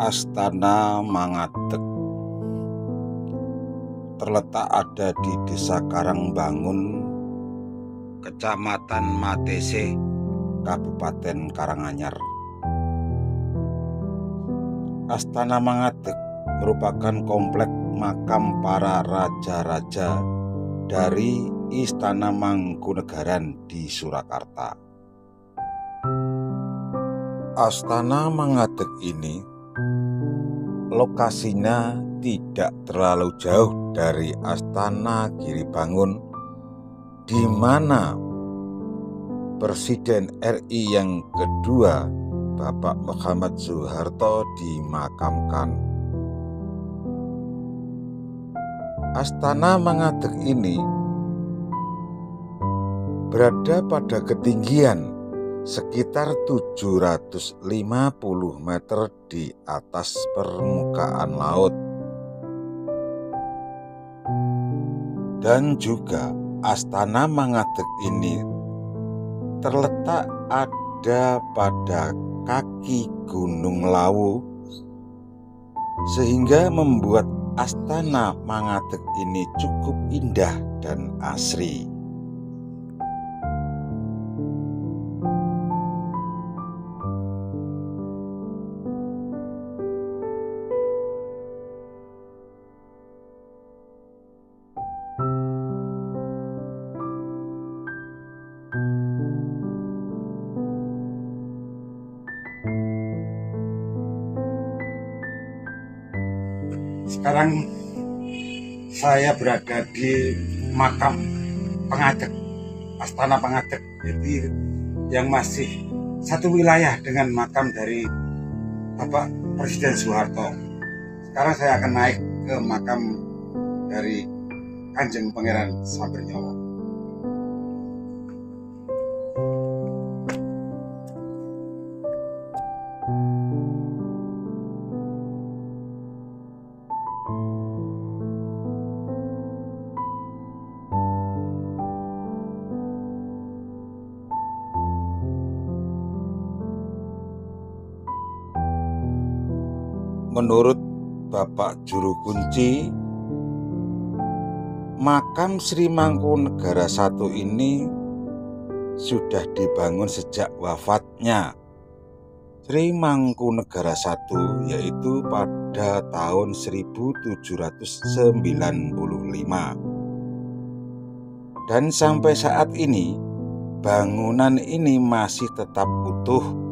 Astana Mangadeg terletak ada di Desa Karangbangun, Kecamatan Matese, Kabupaten Karanganyar. Astana Mangadeg merupakan komplek makam para raja-raja dari Istana Mangkunegaran di Surakarta. Astana Mangadeg ini lokasinya tidak terlalu jauh dari Astana Giribangun, di mana Presiden RI yang kedua Bapak Muhammad Soeharto dimakamkan. Astana Mangadeg ini berada pada ketinggian sekitar 750 meter di atas permukaan laut. Dan juga Astana Mangadeg ini terletak ada pada kaki Gunung Lawu, sehingga membuat Astana Mangadeg ini cukup indah dan asri. Sekarang saya berada di makam Pangadeg, Astana Pangadeg, jadi yang masih satu wilayah dengan makam dari Bapak Presiden Soeharto. Sekarang saya akan naik ke makam dari Kanjeng Pangeran Sambernyawa. Menurut Bapak Juru Kunci, makam Sri Mangkunegara I ini sudah dibangun sejak wafatnya Sri Mangkunegara I, yaitu pada tahun 1795. Dan sampai saat ini bangunan ini masih tetap utuh.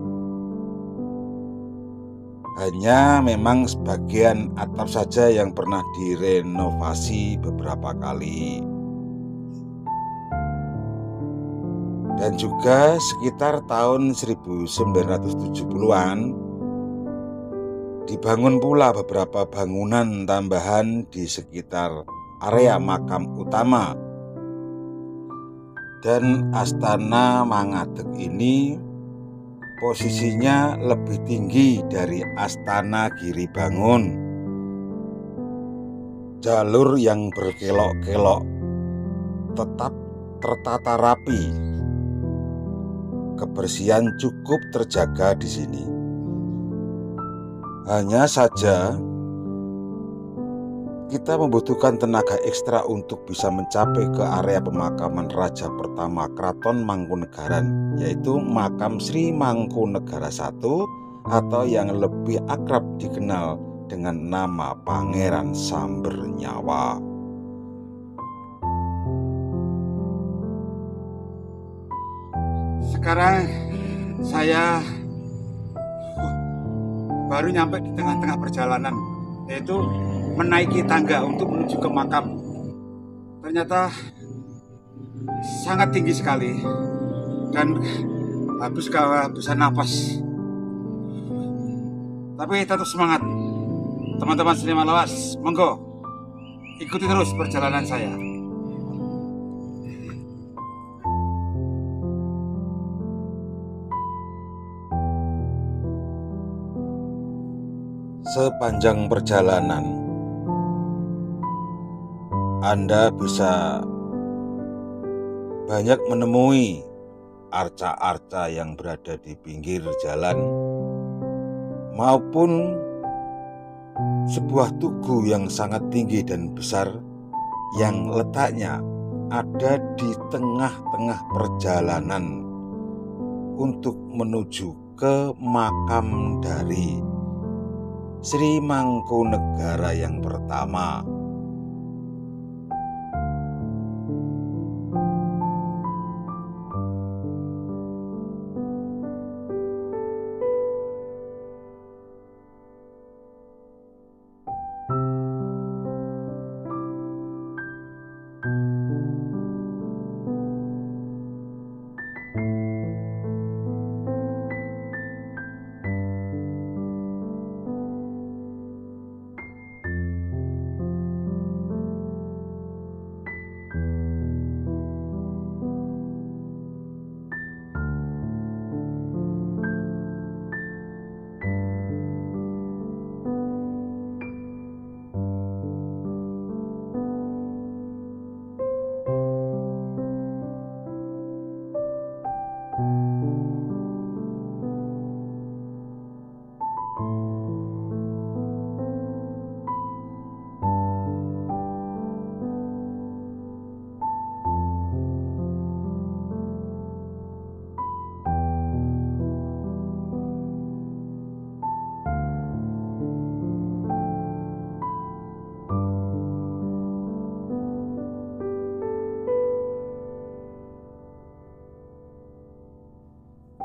Hanya memang sebagian atap saja yang pernah direnovasi beberapa kali. Dan juga sekitar tahun 1970-an dibangun pula beberapa bangunan tambahan di sekitar area makam utama. Dan Astana Mangadeg ini posisinya lebih tinggi dari Astana Giribangun. Jalur yang berkelok-kelok tetap tertata rapi. Kebersihan cukup terjaga di sini. Hanya saja kita membutuhkan tenaga ekstra untuk bisa mencapai ke area pemakaman raja pertama Kraton Mangkunegaran, yaitu makam Sri Mangkunegara I atau yang lebih akrab dikenal dengan nama Pangeran Sambernyawa. Sekarang saya baru nyampe di tengah-tengah perjalanan, yaitu menaiki tangga untuk menuju ke makam. Ternyata sangat tinggi sekali dan habis kehabisan napas. Tapi tetap semangat, teman-teman seniman lawas. Monggo ikuti terus perjalanan saya. Sepanjang perjalanan Anda bisa banyak menemui arca-arca yang berada di pinggir jalan, maupun sebuah tugu yang sangat tinggi dan besar yang letaknya ada di tengah-tengah perjalanan untuk menuju ke makam dari Sri Mangkunegara yang pertama.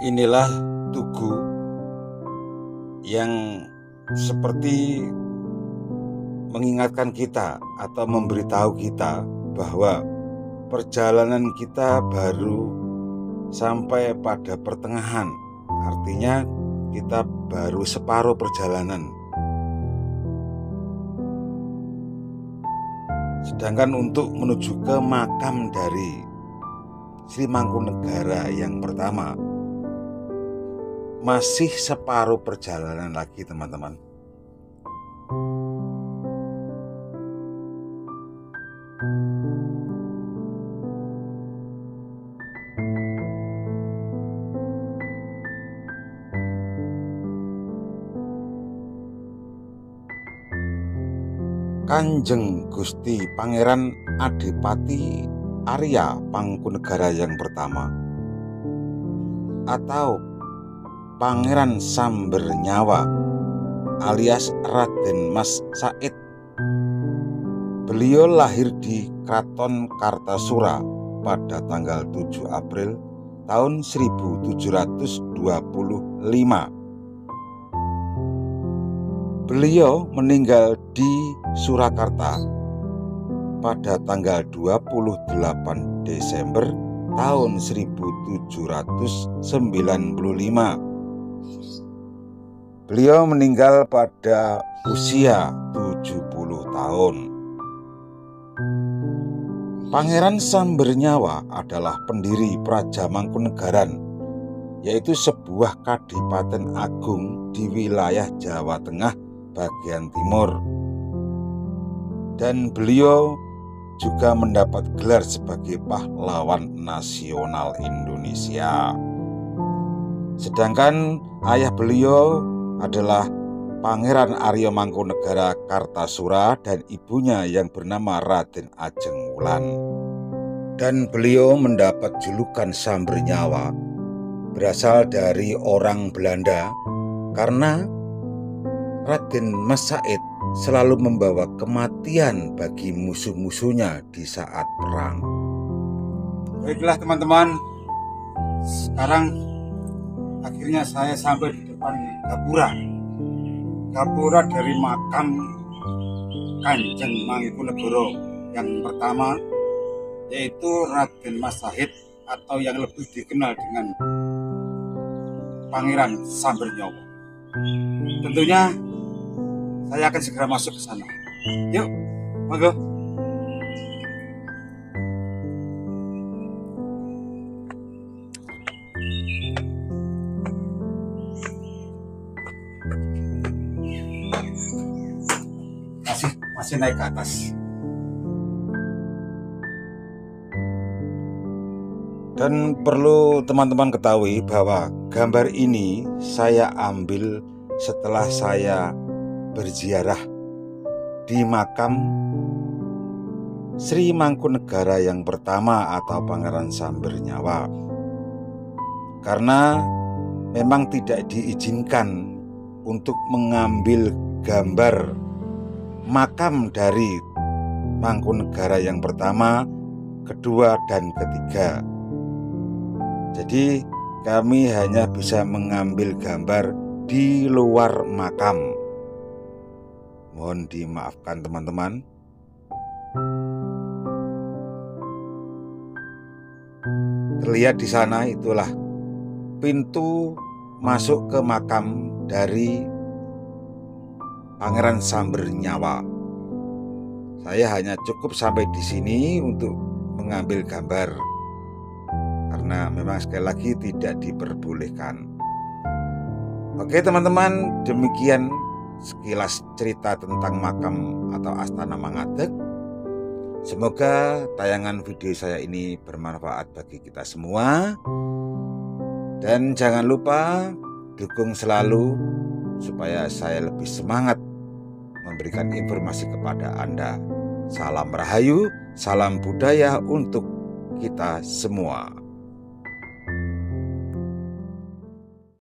Inilah tugu yang seperti mengingatkan kita atau memberitahu kita bahwa perjalanan kita baru sampai pada pertengahan. Artinya kita baru separuh perjalanan. Sedangkan untuk menuju ke makam dari Sri Mangkunegara yang pertama masih separuh perjalanan lagi, teman-teman. Kanjeng Gusti Pangeran Adipati Arya Mangkunegara yang pertama atau Pangeran Sambernyawa alias Raden Mas Said. Beliau lahir di Kraton Kartasura pada tanggal 7 April tahun 1725. Beliau meninggal di Surakarta pada tanggal 28 Desember tahun 1795. Beliau meninggal pada usia 70 tahun. Pangeran Sambernyawa adalah pendiri Praja Mangkunegaran, yaitu sebuah kadipaten agung di wilayah Jawa Tengah bagian timur. Dan beliau juga mendapat gelar sebagai pahlawan nasional Indonesia. Sedangkan ayah beliau adalah Pangeran Arya Mangkunegara Kartasura dan ibunya yang bernama Raden Ajeng Wulan. Dan beliau mendapat julukan Sambernyawa berasal dari orang Belanda karena Raden Mas Said selalu membawa kematian bagi musuh-musuhnya di saat perang. Baiklah teman-teman, sekarang akhirnya saya sampai di depan gapura dari makam Kanjeng Mangkunegara yang pertama, yaitu Raden Mas Said atau yang lebih dikenal dengan Pangeran Sambernyawa. Tentunya saya akan segera masuk ke sana. Yuk, monggo. Masih naik ke atas. Dan perlu teman-teman ketahui bahwa gambar ini saya ambil setelah saya berziarah di makam Sri Mangkunegara yang pertama atau Pangeran Sambernyawa. Karena memang tidak diizinkan untuk mengambil gambar makam dari Mangkunegara yang pertama, kedua, dan ketiga. Jadi kami hanya bisa mengambil gambar di luar makam. Mohon dimaafkan teman-teman. Terlihat di sana itulah pintu masuk ke makam dari Pangeran Sambernyawa. Saya hanya cukup sampai di sini untuk mengambil gambar, karena memang sekali lagi tidak diperbolehkan. Oke teman-teman, demikian sekilas cerita tentang makam atau Astana Mangadeg. Semoga tayangan video saya ini bermanfaat bagi kita semua. Dan jangan lupa dukung selalu supaya saya lebih semangat memberikan informasi kepada Anda. Salam Rahayu, salam budaya untuk kita semua.